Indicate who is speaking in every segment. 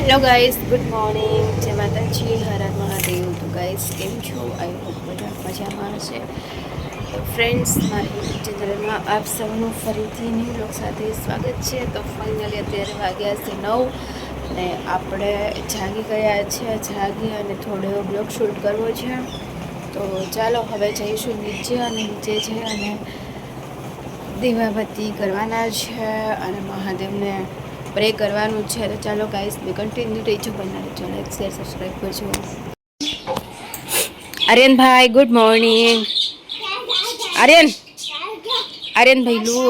Speaker 1: Hello guys, good morning. જય માતાજી, હર હર મહાદેવ. તો ગાઈઝ કેમ છો? આઈ હોપ બધા મજામાં હશે. તો ફ્રેન્ડ્સ, મારી યુટ્યુબ ચેનલમાં આપ સૌનું ફરીથી ન્યૂ બ્લોગ સાથે સ્વાગત છે. તો ફાઇનલી અત્યારે વાગ્યા છે 9 અને આપણે જાગી ગયા છે. જાગી અને થોડો બ્લોગ શૂટ કરવો છે. તો ચાલો હવે જઈશું નીચે, અને નીચે છે અને દીવાબત્તી કરવાના છે અને મહાદેવને પ્રે કરવાનું છે. તો ચાલો ગાઈસ, બે કન્ટિન્યુ રહેજો, બનાવી રહેજો, લાઈક શેર સબસ્ક્રાઈબ કરજો. આર્યનભાઈ, ગુડ મોર્નિંગ. આર્યન ભૈલું,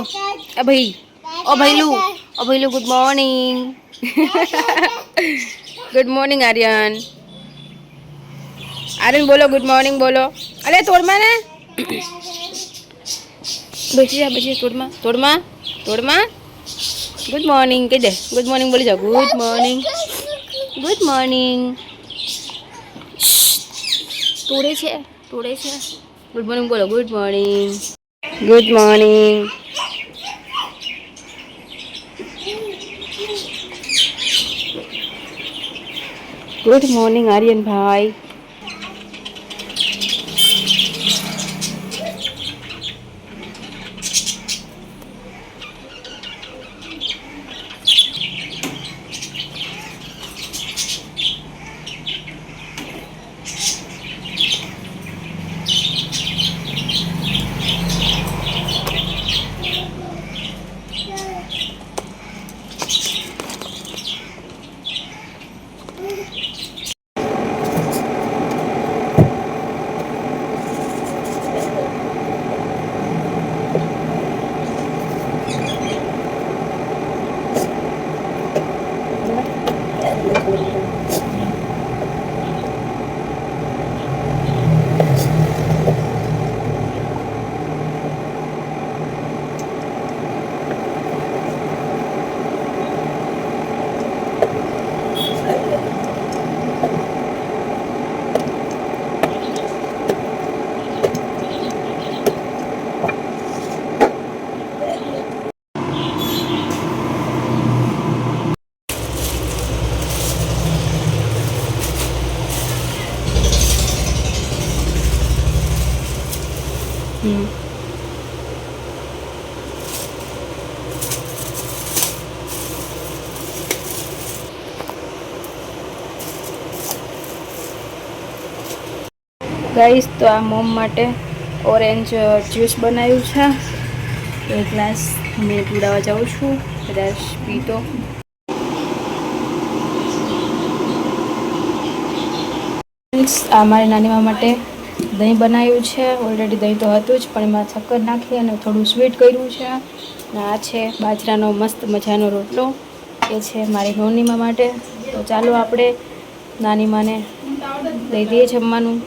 Speaker 1: ઓ ભૈલું, good morning. Good morning Aryan. Aryan બોલો, ગુડ મોર્નિંગ બોલો. અરે તોડમાં ને બેસી જા, બેસી તોડમાં. ગુડ મોર્નિંગ કહી દે. ગુડ મોર્નિંગ બોલી જાઓ. Good morning, good morning. તોડે છે. ગુડ મોર્નિંગ બોલો. Good morning, good morning. Good morning આર્યનભાઈ. ગાઈસ, તો આ મોમ માટે ઓરેન્જ જ્યુસ બનાવ્યું છે. એક ગ્લાસ મેં પીવડાવવા જાઉં છું, કદાચ પીતો. આ મારી નાનીમા માટે દહીં બનાવ્યું છે. ઓલરેડી દહીં તો હતું જ, પણ એમાં શક્કર નાખી અને થોડું સ્વીટ કર્યું છે. અને આ છે બાજરાનો મસ્ત મજાનો રોટલો, એ છે મારી નાનીમા માટે. તો ચાલો આપણે નાનીમાને લઈ દઈએ જમવાનું.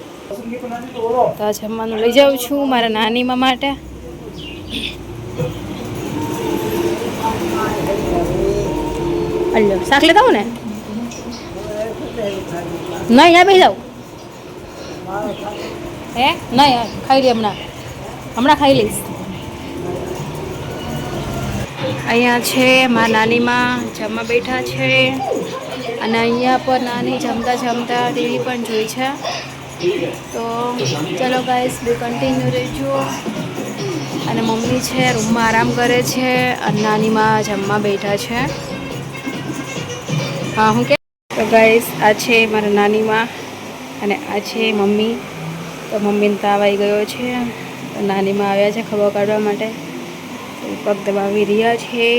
Speaker 1: તો આ જમવાનું લઈ જાઉં છું મારા નાનીમા માટે. અલ્યો, શાક લેતા આવું ને? નહીં, અહીંયા બેસી જાઉં. હે નહીં, ખાઈ લે. હમણાં ખાઈ લઈશ. અહીંયા છે મારા નાનીમાં જમવા બેઠા છે, અને અહીંયા પર નાની જમતા ટીવી પણ જોઈ છે. તો ચલો ગાઈસ, બે કન્ટિન્યુ રહેજો. અને મમ્મી છે રૂમમાં આરામ કરે છે, અને નાનીમાં જમવા બેઠા છે. હા, હું કે તો ગાઈસ, આ છે મારા નાનીમાં અને આ છે મમ્મી. તો મમ્મીને તાવ આવી ગયો છે, તો નાનીમાં આવ્યા છે ખબર કાઢવા માટે. પગ દબાવી રહ્યા છે.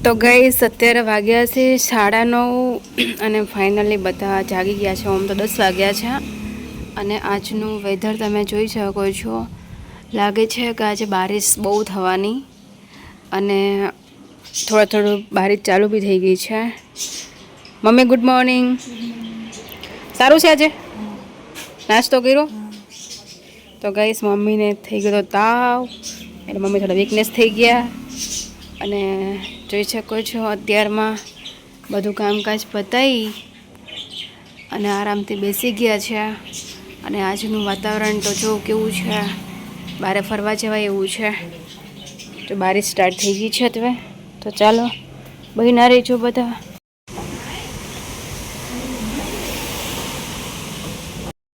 Speaker 1: તો ગઈસ અત્યારે વાગ્યા છે 9:30 અને ફાઇનલી બધા જાગી ગયા છે. આમ તો 10 વાગ્યા છે અને આજનું વેધર તમે જોઈ શકો છો. લાગે છે કે આજે બારિશ બહુ થવાની અને થોડું બારિશ ચાલુ બી થઈ ગઈ છે. Mummy good morning. સારું છે આજે નાસ્તો કર્યો? તો ગઈસ મમ્મીને થઈ ગયો તાવ એટલે મમ્મી થોડા વીકનેસ થઈ ગયા અને જોઈ શકો છો અત્યારમાં બધું કામકાજ પતાવી અને આરામથી બેસી ગયા છે. અને આજનું વાતાવરણ તો જો કેવું છે, બહાર ફરવા જવાય એવું છે. તો બારિશ સ્ટાર્ટ થઈ ગઈ છે હવે. તો ચાલો બહીના રહેજો બધા.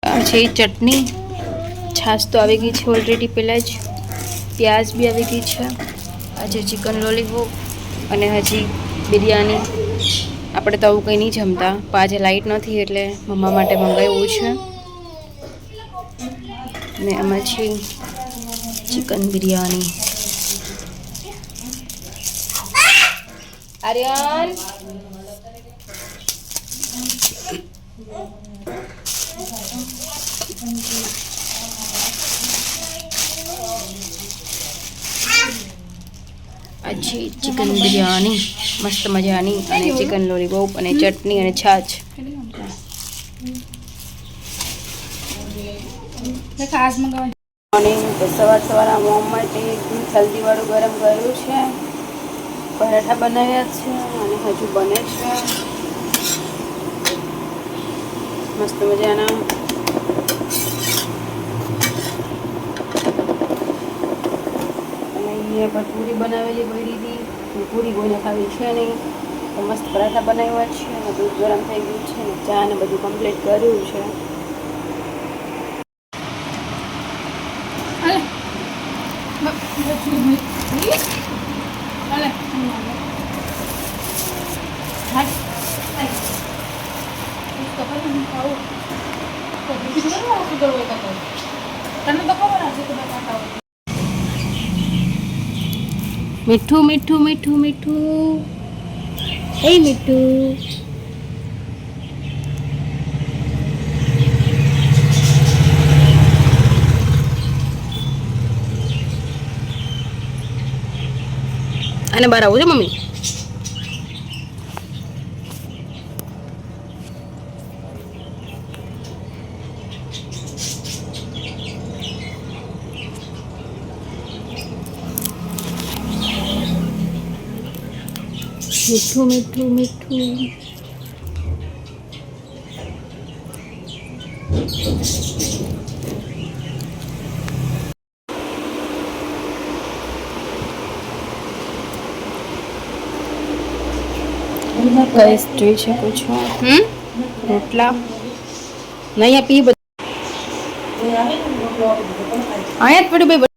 Speaker 1: આ છે ચટણી, છાશ તો આવી ગઈ છે ઓલરેડી, પહેલાં જ પ્યાજ બી આવી ગઈ છે. આજે ચિકન લોલીપોપ અને હજી બિરયાની. આપણે તો આવું કંઈ નહીં જમતા, પણ આજે લાઇટ નથી એટલે મમ્મા માટે મંગાવ્યું છે. ને આમાં છે ચિકન બિરયાની. આર્યન अच्छी चिकन बिरयानी मस्त मजानी અને ચિકન લોલીપોપ અને ચટણી અને છાશ. અને સવાર મોમ માટે હલ્દીવાળું ગરમ કર્યું છે. પરાઠા બનાવ્યા છે અને હજુ બને છે મસ્ત મજાના. અહીંયા પૂરી બનાવેલી પડી હતી. પૂરી કોઈને ખાવી છે નહીં તો મસ્ત પરાઠા બનાવ્યા છે અને દૂધ ગરમ થઈ ગયું છે અને ચા ને બધું કમ્પ્લીટ કર્યું છે. મીઠું મીઠું મીઠું મીઠું એ મીઠું. અને બહાર આવું છે મમ્મી. મીઠું મીઠું મીઠું. ગાઈસ જોઈ શકો છો રોટલા નહીં આપી બધું અહીંયા જ પડ્યું ભાઈ.